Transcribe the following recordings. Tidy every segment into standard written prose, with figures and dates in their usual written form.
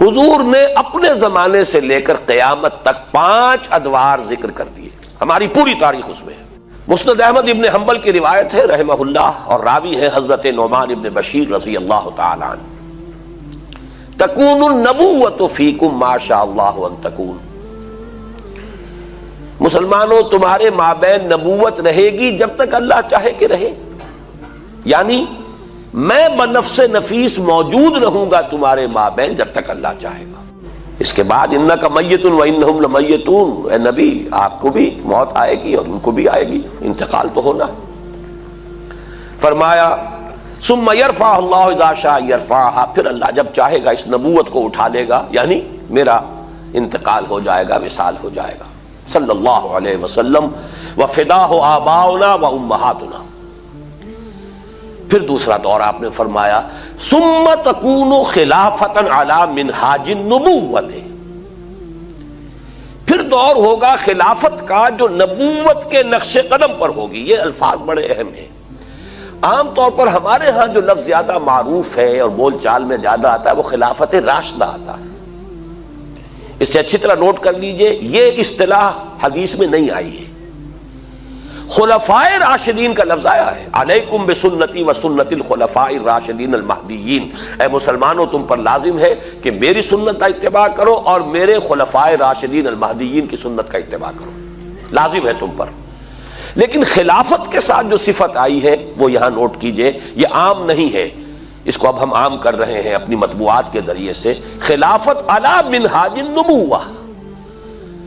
حضور نے اپنے زمانے سے لے کر قیامت تک 5 ادوار ذکر کر دیے، ہماری پوری تاریخ اس میں ہے۔ مسند احمد ابن حنبل کی روایت ہے رحمہ اللہ، اور راوی ہے حضرت نعمان ابن بشیر رضی اللہ تعالی عنہ، تکون النبوۃ فیکم ما شاء اللہ ان تکون، مسلمانوں تمہارے مابین نبوت رہے گی جب تک اللہ چاہے کہ رہے، یعنی میں بنفس نفیس موجود رہوں گا تمہارے مابین جب تک اللہ چاہے گا۔ اس کے بعد انک میت وانہم لمیتون، اے نبی آپ کو بھی موت آئے گی اور ان کو بھی آئے گی، انتقال تو ہونا ہے۔ فرمایا ثم یرفع اللہ اذا شاء یرفعها، پھر اللہ جب چاہے گا اس نبوت کو اٹھا لے گا، یعنی میرا انتقال ہو جائے گا، وصال ہو جائے گا صلی اللہ علیہ وسلم، وفداہ آباؤنا و امہاتنا۔ پھر دوسرا دور آپ نے فرمایا ثم تکون خلافۃ علی منہاج النبوۃ، پھر دور ہوگا خلافت کا جو نبوت کے نقش قدم پر ہوگی۔ یہ الفاظ بڑے اہم ہیں، عام طور پر ہمارے ہاں جو لفظ زیادہ معروف ہے اور بول چال میں زیادہ آتا ہے وہ خلافت راشدہ آتا ہے۔ اس سے اچھی طرح نوٹ کر لیجئے یہ اصطلاح حدیث میں نہیں آئی ہے، خلفائے راشدین کا لفظ آیا ہے، علیکم بسنتی و سنت الخلفاء الراشدین المہدیین، اے مسلمانوں تم پر لازم ہے کہ میری سنت کا اتباع کرو اور میرے خلفائے راشدین المہدیین کی سنت کا اتباع کرو، لازم ہے تم پر۔ لیکن خلافت کے ساتھ جو صفت آئی ہے وہ یہاں نوٹ کیجئے، یہ عام نہیں ہے، اس کو اب ہم عام کر رہے ہیں اپنی مطبوعات کے ذریعے سے۔ خلافت علی منہاج النبوہ،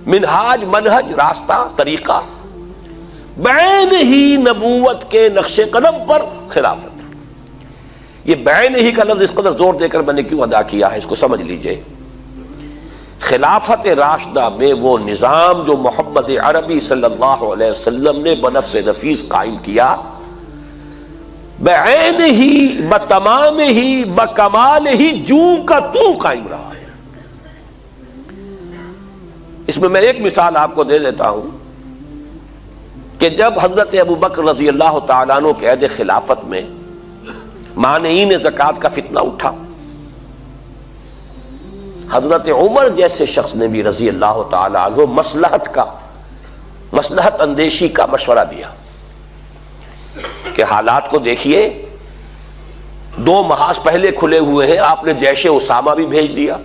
منہاج منہج راستہ طریقہ، بعین ہی نبوت کے نقش قدم پر خلافت۔ یہ بعین ہی کا لفظ اس قدر زور دے کر میں نے کیوں ادا کیا ہے اس کو سمجھ لیجئے۔ خلافت راشدہ میں وہ نظام جو محمد عربی صلی اللہ علیہ وسلم نے بنفس نفیس قائم کیا، بعین ہی بتمام ہی بکمال ہی جو کا تو قائم رہا ہے۔ اس میں ایک مثال آپ کو دے دیتا ہوں کہ جب حضرت ابو بکر رضی اللہ تعالیٰ عنہ کے عہد خلافت میں مانعین زکوٰۃ کا فتنہ اٹھا، حضرت عمر جیسے شخص نے بھی رضی اللہ تعالیٰ عنہ مصلحت اندیشی کا مشورہ دیا کہ حالات کو دیکھیے، 2 محاذ پہلے کھلے ہوئے ہیں، آپ نے جیش اسامہ بھی بھیج دیا،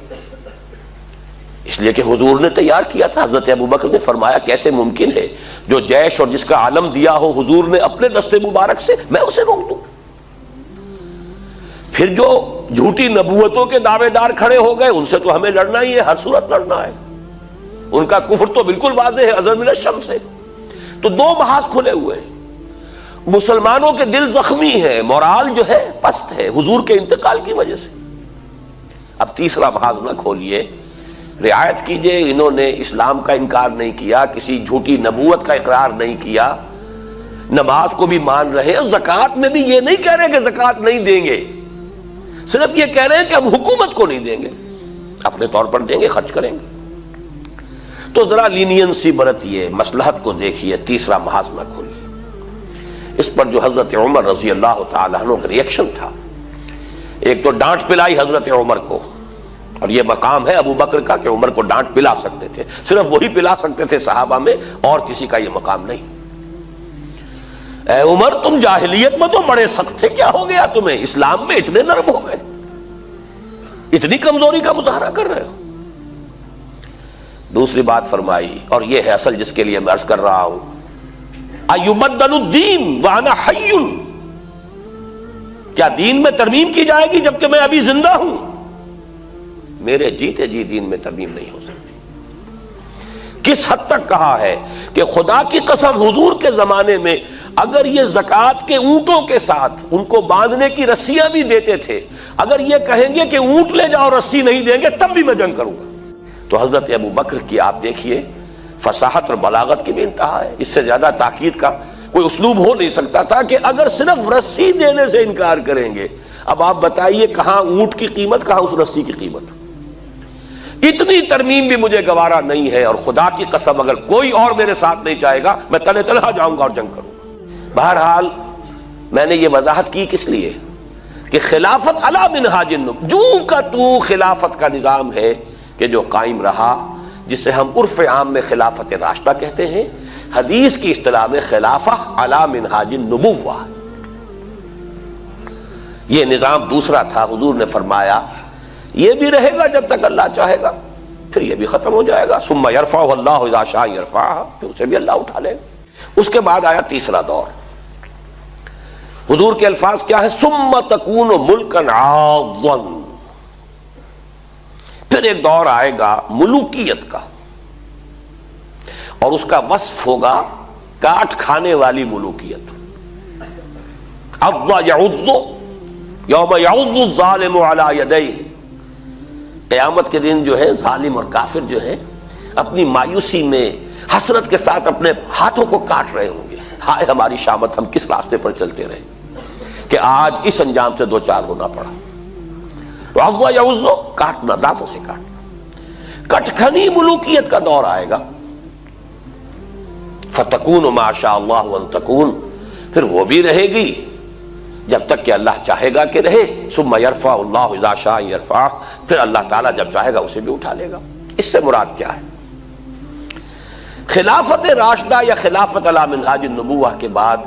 اس لیے کہ حضور نے تیار کیا تھا۔ حضرت ابو بکر نے فرمایا کیسے ممکن ہے جو جیش اور جس کا علم دیا ہو حضور نے اپنے دست مبارک سے، میں اسے روک دوں؟ پھر جو جھوٹی نبوتوں کے دعوے دار کھڑے ہو گئے ان سے تو ہمیں لڑنا ہی ہے، ہر صورت لڑنا ہے، ان کا کفر تو بالکل واضح ہے ازر من الشمس ہے۔ تو 2 محاذ کھلے ہوئے ہیں، مسلمانوں کے دل زخمی ہیں، مورال جو ہے پست ہے حضور کے انتقال کی وجہ سے۔ اب تیسرا محاذ نہ کھولیے، رعایت کیجئے، انہوں نے اسلام کا انکار نہیں کیا، کسی جھوٹی نبوت کا اقرار نہیں کیا، نماز کو بھی مان رہے ہیں، زکوٰۃ میں بھی یہ نہیں کہہ رہے کہ زکوٰۃ نہیں دیں گے، صرف یہ کہہ رہے ہیں کہ ہم حکومت کو نہیں دیں گے، اپنے طور پر دیں گے، خرچ کریں گے۔ تو ذرا لینینسی برتیے، مصلحت کو دیکھیے، تیسرا محاذ نہ کھولیے۔ اس پر جو حضرت عمر رضی اللہ تعالیٰ عنہ کا ری ایکشن تھا، ایک تو ڈانٹ پلائی حضرت عمر کو، اور یہ مقام ہے ابو بکر کا کہ عمر کو ڈانٹ پلا سکتے تھے، صرف وہی پلا سکتے تھے صحابہ میں، اور کسی کا یہ مقام نہیں۔ اے عمر تم جاہلیت میں تو بڑے سخت تھے، کیا ہو گیا تمہیں؟ اسلام میں اتنے نرم ہو گئے، اتنی کمزوری کا مظاہرہ کر رہے ہو۔ دوسری بات فرمائی، اور یہ ہے اصل جس کے لیے میں عرض کر رہا ہوں، ایبدل الدین وانا حی، کیا دین میں ترمیم کی جائے گی جبکہ میں ابھی زندہ ہوں؟ میرے جیتے جی دین میں ترمیم نہیں ہو سکتی۔ کس حد تک کہا ہے کہ خدا کی قسم حضور کے زمانے میں اگر یہ زکوٰۃ کے اونٹوں کے ساتھ ان کو باندھنے کی رسیاں بھی دیتے تھے، اگر یہ کہیں گے کہ اونٹ لے جاؤ رسی نہیں دیں گے تب بھی میں جنگ کروں گا۔ تو حضرت ابو بکر کی آپ دیکھیے فصاحت اور بلاغت کی بھی انتہا ہے، اس سے زیادہ تاکید کا کوئی اسلوب ہو نہیں سکتا تھا کہ اگر صرف رسی دینے سے انکار کریں گے، اب آپ بتائیے کہاں اونٹ کی قیمت، کہاں اس رسی کی قیمت؟ اتنی ترمیم بھی مجھے گوارا نہیں ہے، اور خدا کی قسم اگر کوئی اور میرے ساتھ نہیں چاہے گا میں تنہا تنہا جاؤں گا اور جنگ کروں گا۔ بہرحال میں نے یہ وضاحت کی کس لیے کہ خلافت علی منہاج النبوہ، جو کا تو خلافت کا نظام ہے کہ جو قائم رہا، جسے ہم عرف عام میں خلافت راشدہ کہتے ہیں، حدیث کی اصطلاح میں خلافہ علی منہاج النبوہ، یہ نظام دوسرا تھا۔ حضور نے فرمایا یہ بھی رہے گا جب تک اللہ چاہے گا، پھر یہ بھی ختم ہو جائے گا۔ ثم یرفع اللہ اذا شاء یرفع، پھر اسے بھی اللہ اٹھا لے گا۔ اس کے بعد آیا تیسرا دور۔ حضور کے الفاظ کیا ہے؟ ثم تکون ملکا عاضا، پھر ایک دور آئے گا ملوکیت کا، اور اس کا وصف ہوگا کاٹ کھانے والی ملوکیت۔ عض یعض یوم یعض الظالم علی یدیہ، قیامت کے دن جو ہے ظالم اور کافر جو ہے اپنی مایوسی میں حسرت کے ساتھ اپنے ہاتھوں کو کاٹ رہے ہوں گے، ہائے ہماری شامت، ہم کس راستے پر چلتے رہے کہ آج اس انجام سے دو چار ہونا پڑا۔ تو عض یعض، کاٹنا، دانتوں سے کاٹنا، کٹکھنی ملوکیت کا دور آئے گا۔ فتکون ما شاء اللہ ان تکون، پھر وہ بھی رہے گی جب تک کہ اللہ چاہے گا کہ رہے۔ ثم یرفع اللہ اذا شاء یرفع، پھر اللہ تعالیٰ جب چاہے گا اسے بھی اٹھا لے گا۔ اس سے مراد کیا ہے؟ خلافت راشدہ یا خلافت علی منہاج النبوہ کے بعد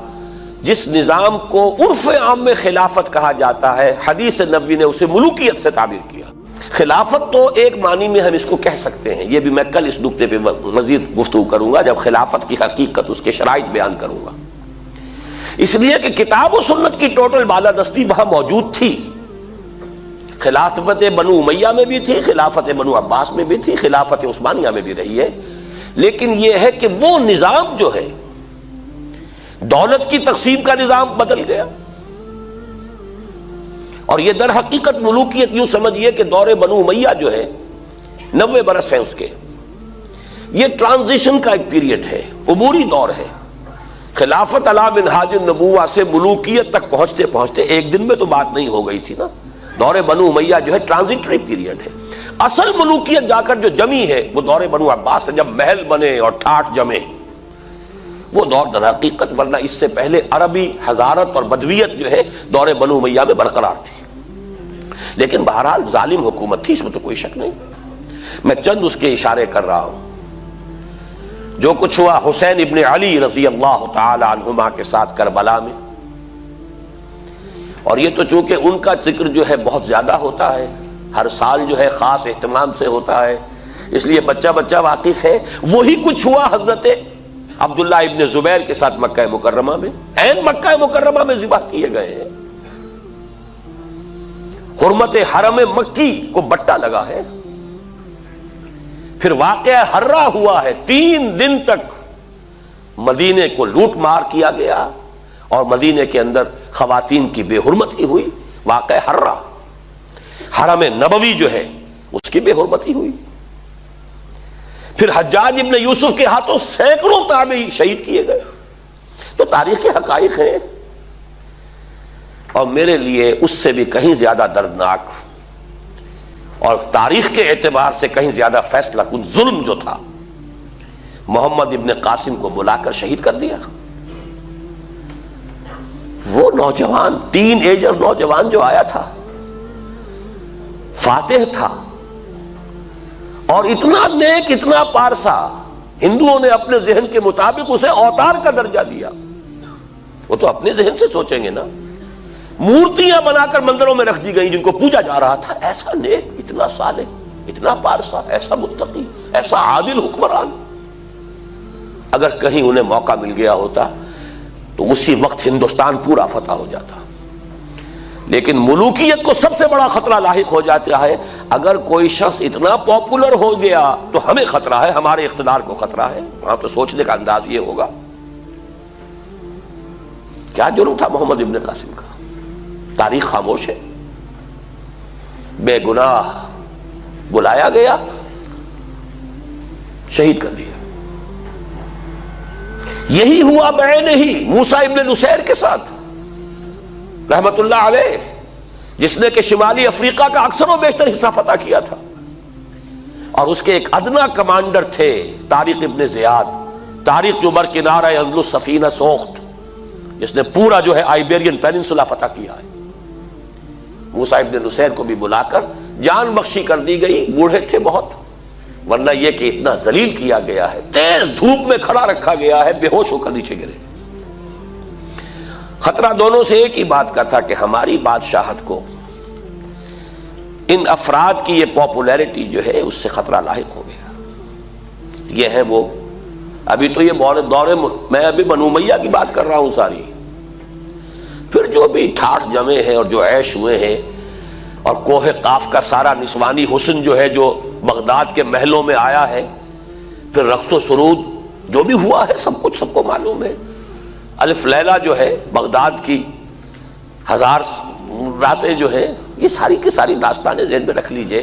جس نظام کو عرف عام میں خلافت کہا جاتا ہے، حدیث نبوی نے اسے ملوکیت سے تعبیر کیا۔ خلافت تو ایک معنی میں ہم اس کو کہہ سکتے ہیں، یہ بھی میں کل اس نکتے پہ مزید گفتگو کروں گا جب خلافت کی حقیقت، اس کے شرائط بیان کروں گا، اس لیے کہ کتاب و سنت کی ٹوٹل بالادستی وہاں موجود تھی۔ خلافت بنو امیہ میں بھی تھی، خلافت بنو عباس میں بھی تھی، خلافت عثمانیہ میں بھی رہی ہے، لیکن یہ ہے کہ وہ نظام جو ہے دولت کی تقسیم کا نظام بدل گیا، اور یہ در حقیقت ملوکیت یوں سمجھیے کہ دور بنو امیہ جو ہے 90 برس ہے اس کے، یہ ٹرانزیشن کا ایک پیریڈ ہے، عبوری دور ہے۔ خلافت علی منہاج النبوہ سے ملوکیت تک پہنچتے پہنچتے ایک دن میں تو بات نہیں ہو گئی تھی نا۔ دور بنو امیہ جو ہے ٹرانزیٹری پیریڈ ہے، اصل ملوکیت جا کر جو جمی ہے وہ دور بنو عباس سے، جب محل بنے اور ٹھاٹھ جمے، وہ دور در حقیقت، ورنہ اس سے پہلے عربی حضارت اور بدویت جو ہے دور بنو امیہ میں برقرار تھی، لیکن بہرحال ظالم حکومت تھی، اس میں تو کوئی شک نہیں۔ میں چند اس کے اشارے کر رہا ہوں۔ جو کچھ ہوا حسین ابن علی رضی اللہ تعالی عنہما کے ساتھ کربلا میں، اور یہ تو چونکہ ان کا ذکر جو ہے بہت زیادہ ہوتا ہے، ہر سال جو ہے خاص اہتمام سے ہوتا ہے، اس لیے بچہ بچہ واقف ہے۔ وہی کچھ ہوا حضرت عبداللہ ابن زبیر کے ساتھ مکہ مکرمہ میں، عین مکہ مکرمہ میں ذبح کیے گئے ہیں، حرمت حرم مکی کو بٹا لگا ہے۔ پھر واقعہ ہررا ہوا ہے، 3 دن تک مدینے کو لوٹ مار کیا گیا، اور مدینے کے اندر خواتین کی بے حرمتی ہوئی، واقعہ ہررا۔ حرم نبوی جو ہے اس کی بے حرمتی ہوئی۔ پھر حجاج ابن یوسف کے ہاتھوں سینکڑوں تابعی شہید کیے گئے۔ تو تاریخ کے حقائق ہیں، اور میرے لیے اس سے بھی کہیں زیادہ دردناک اور تاریخ کے اعتبار سے کہیں زیادہ فیصلہ کن ظلم جو تھا، محمد ابن قاسم کو بلا کر شہید کر دیا۔ وہ نوجوان، ٹین ایجر نوجوان جو آیا تھا، فاتح تھا، اور اتنا نیک، اتنا پارسا، ہندوؤں نے اپنے ذہن کے مطابق اسے اوتار کا درجہ دیا۔ وہ تو اپنے ذہن سے سوچیں گے نا، مورتیاں بنا کر مندروں میں رکھ دی گئیں جن کو پوجا جا رہا تھا۔ ایسا نیک، اتنا صالح، اتنا پارسا، ایسا متقی، ایسا عادل حکمران، اگر کہیں انہیں موقع مل گیا ہوتا تو اسی وقت ہندوستان پورا فتح ہو جاتا۔ لیکن ملوکیت کو سب سے بڑا خطرہ لاحق ہو جاتا ہے اگر کوئی شخص اتنا پاپولر ہو گیا تو ہمیں خطرہ ہے، ہمارے اقتدار کو خطرہ ہے۔ وہاں تو سوچنے کا انداز یہ ہوگا، کیا جرم تھا محمد ابن قاسم کا؟ تاریخ خاموش ہے، بے گناہ بلایا گیا، شہید کر دیا۔ یہی ہوا بعینہ ہی موسیٰ ابن نصیر کے ساتھ رحمت اللہ علیہ، جس نے کہ شمالی افریقہ کا اکثر و بیشتر حصہ فتح کیا تھا، اور اس کے ایک ادنا کمانڈر تھے طارق ابن زیاد، طارق جو بر کنارہ اندلس سفینہ سوخت، جس نے پورا جو ہے آئیبیرین پیننسولا فتح کیا ہے۔ موسیٰ ابن نصیر کو بھی بلا کر جان بخشی کر دی گئی، بوڑھے تھے بہت، ورنہ یہ کہ اتنا ذلیل کیا گیا ہے، تیز دھوپ میں کھڑا رکھا گیا ہے، بے ہوش ہو کر نیچے گرے۔ خطرہ دونوں سے ایک ہی بات کا تھا کہ ہماری بادشاہت کو ان افراد کی یہ پاپولیرٹی جو ہے اس سے خطرہ لاحق ہو گیا۔ یہ ہے وہ، ابھی تو یہ دور میں ابھی بنو امیہ کی بات کر رہا ہوں ساری، پھر جو بھی ٹھاٹھ جمے ہیں اور جو عیش ہوئے ہیں، اور کوہ قاف کا سارا نسوانی حسن جو ہے جو بغداد کے محلوں میں آیا ہے، پھر رقص و سرود جو بھی ہوا ہے، سب کچھ سب کو معلوم ہے۔ الف لیلہ جو ہے بغداد کی 1000 راتیں جو ہے، یہ ساری کی ساری داستانیں ذہن میں رکھ لیجئے۔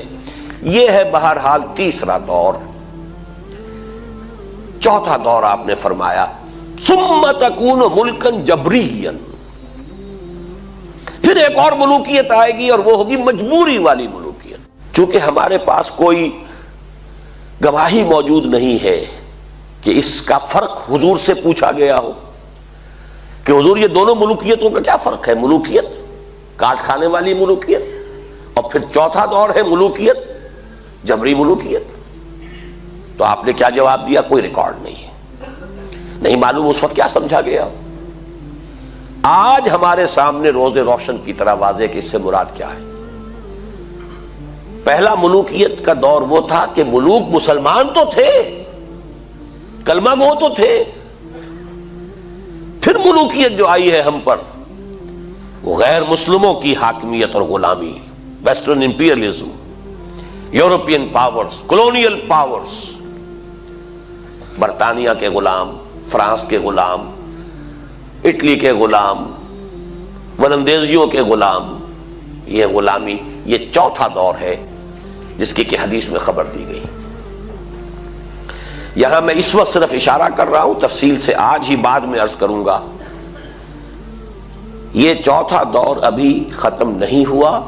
یہ ہے بہرحال تیسرا دور۔ چوتھا دور آپ نے فرمایا ثم تکون ملکا جبریا، پھر ایک اور ملوکیت آئے گی اور وہ ہوگی مجبوری والی ملوکیت۔ چونکہ ہمارے پاس کوئی گواہی موجود نہیں ہے کہ اس کا فرق حضور سے پوچھا گیا ہو کہ حضور یہ دونوں ملوکیتوں کا کیا فرق ہے، ملوکیت کاٹ کھانے والی ملوکیت اور پھر چوتھا دور ہے ملوکیت جبری ملوکیت۔ تو آپ نے کیا جواب دیا؟ کوئی ریکارڈ نہیں ہے، نہیں معلوم اس وقت کیا سمجھا گیا۔ آج ہمارے سامنے روز روشن کی طرح واضح کہ اس سے مراد کیا ہے۔ پہلا ملوکیت کا دور وہ تھا کہ ملوک مسلمان تو تھے، کلمہ گو تو تھے، پھر ملوکیت جو آئی ہے ہم پر وہ غیر مسلموں کی حاکمیت اور غلامی، western imperialism, European powers, colonial powers, برطانیہ کے غلام، فرانس کے غلام، اٹلی کے غلام، ولندیزیوں کے غلام، یہ غلامی، یہ چوتھا دور ہے جس کی کہ حدیث میں خبر دی گئی۔ یہاں میں اس وقت صرف اشارہ کر رہا ہوں، تفصیل سے آج ہی بعد میں عرض کروں گا۔ یہ چوتھا دور ابھی ختم نہیں ہوا،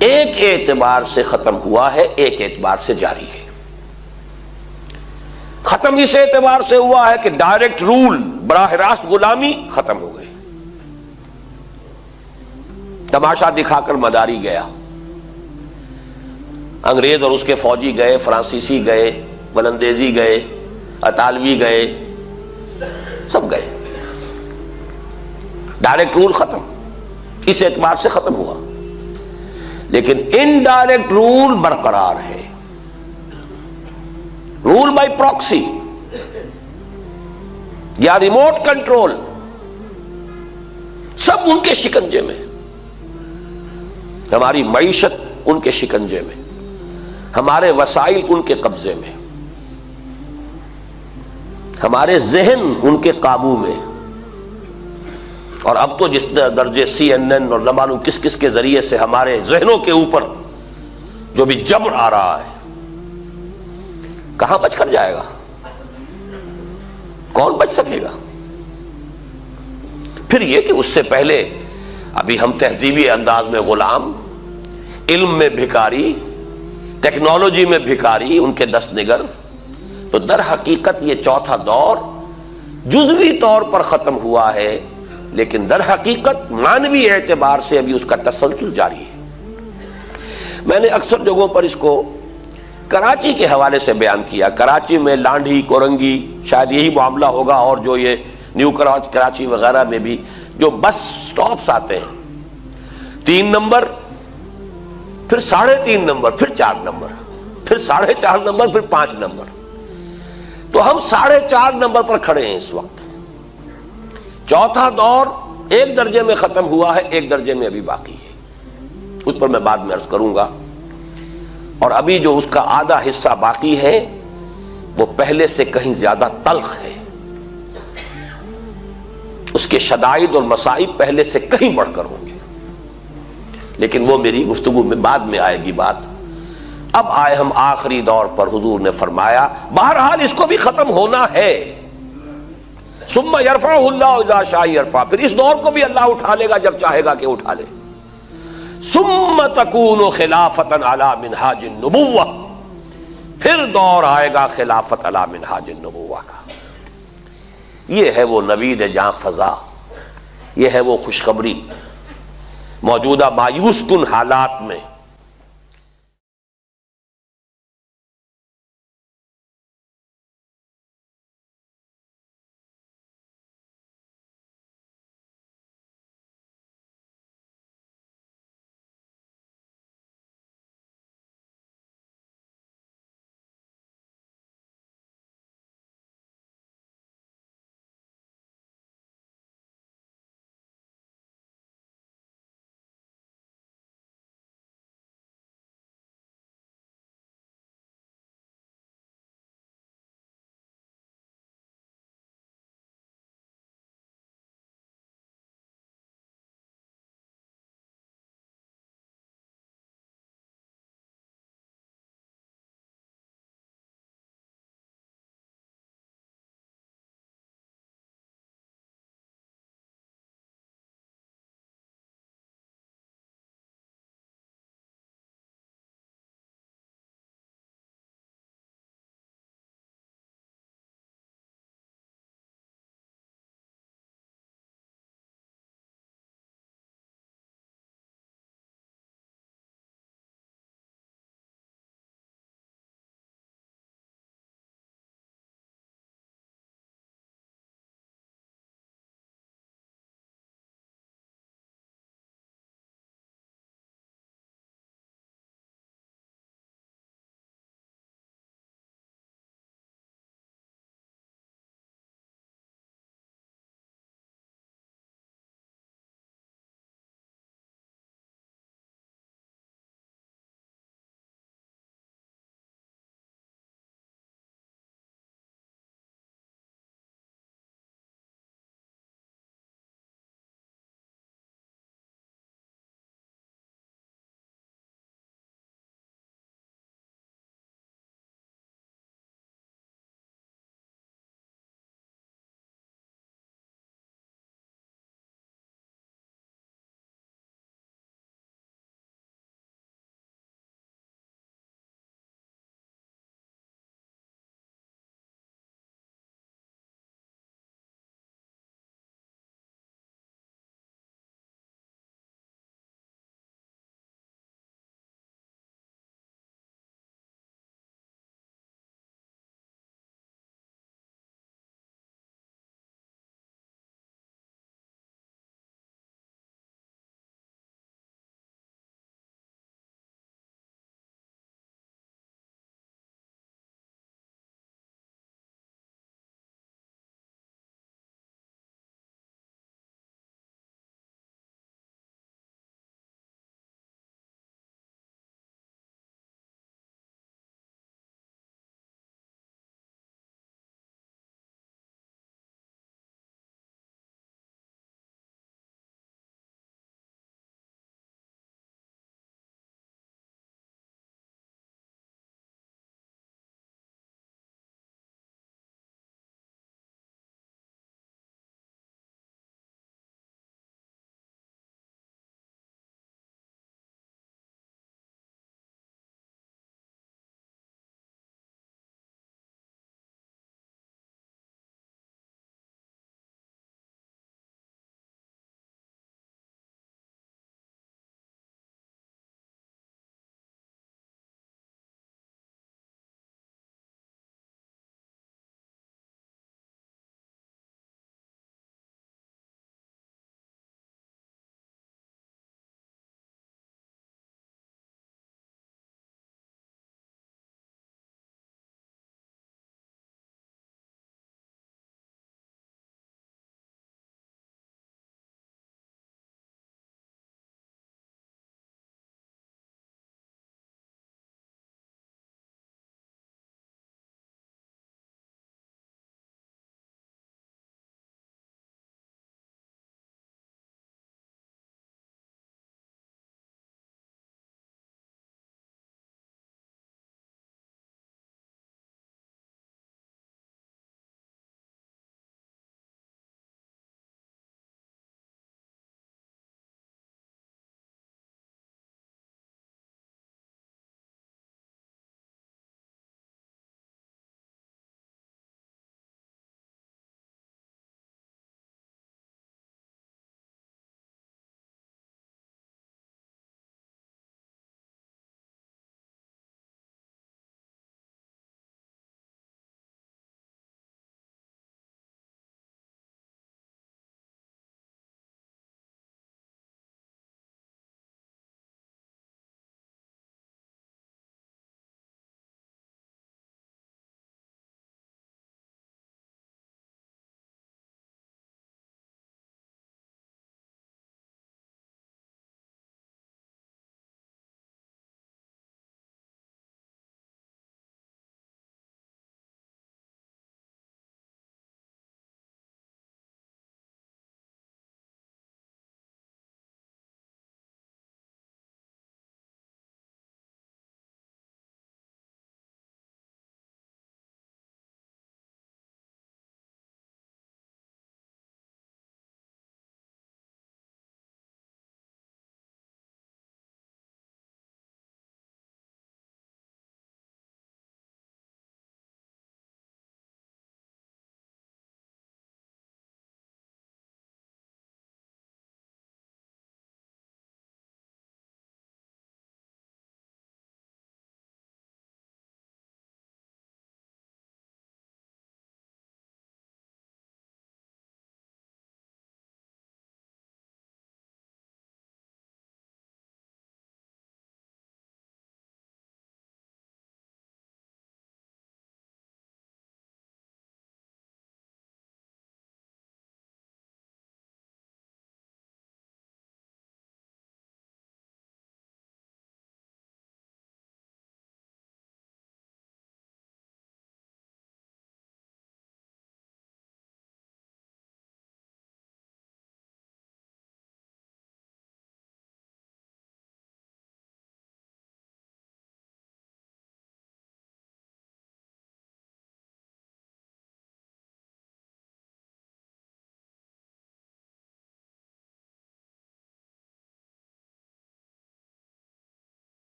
ایک اعتبار سے ختم ہوا ہے، ایک اعتبار سے جاری ہے۔ ختم اس اعتبار سے ہوا ہے کہ ڈائریکٹ رول، براہ راست غلامی ختم ہو گئی، تماشا دکھا کر مداری گیا، انگریز اور اس کے فوجی گئے، فرانسیسی گئے، ولندیزی گئے، اطالوی گئے، سب گئے، ڈائریکٹ رول ختم، اس اعتبار سے ختم ہوا۔ لیکن انڈائریکٹ رول برقرار ہے، رول بائی پراکسی یا ریموٹ کنٹرول، سب ان کے شکنجے میں، ہماری معیشت ان کے شکنجے میں، ہمارے وسائل ان کے قبضے میں، ہمارے ذہن ان کے قابو میں، اور اب تو جس درجے CNN اور نہ معلوم کس کس کے ذریعے سے ہمارے ذہنوں کے اوپر جو بھی جبر آ رہا ہے، کہاں بچ کر جائے گا؟ کون بچ سکے گا؟ پھر یہ کہ اس سے پہلے ابھی ہم تہذیبی انداز میں غلام، علم میں بھکاری، ٹیکنالوجی میں بھکاری، ان کے دست نگر۔ تو در حقیقت یہ چوتھا دور جزوی طور پر ختم ہوا ہے، لیکن در حقیقت معنوی اعتبار سے ابھی اس کا تسلسل جاری ہے۔ میں نے اکثر جگہوں پر اس کو کراچی کے حوالے سے بیان کیا۔ کراچی میں لانڈھی، کورنگی، شاید یہی معاملہ ہوگا، اور جو یہ نیو کراچی وغیرہ میں بھی جو بس سٹاپس آتے ہیں، 3 نمبر، پھر 3.5 نمبر، پھر 4 نمبر، پھر 4.5 نمبر، پھر 5 نمبر۔ تو ہم 4.5 نمبر پر کھڑے ہیں اس وقت۔ چوتھا دور ایک درجے میں ختم ہوا ہے، ایک درجے میں ابھی باقی ہے، اس پر میں بعد میں عرض کروں گا۔ اور ابھی جو اس کا آدھا حصہ باقی ہے وہ پہلے سے کہیں زیادہ تلخ ہے، اس کے شدائد اور مصائب پہلے سے کہیں بڑھ کر ہوں گے، لیکن وہ میری گفتگو میں بعد میں آئے گی بات۔ اب آئے ہم آخری دور پر۔ حضور نے فرمایا بہرحال اس کو بھی ختم ہونا ہے، ثم یرفعہ اللہ اذا شاء یرفع، پھر اس دور کو بھی اللہ اٹھا لے گا جب چاہے گا کہ اٹھا لے۔ ثم تکون خلافتا علی منہاج النبوہ، پھر دور آئے گا خلافت علی منہاج النبوہ کا۔ یہ ہے وہ نوید جاں فضا، یہ ہے وہ خوشخبری موجودہ مایوس کن حالات میں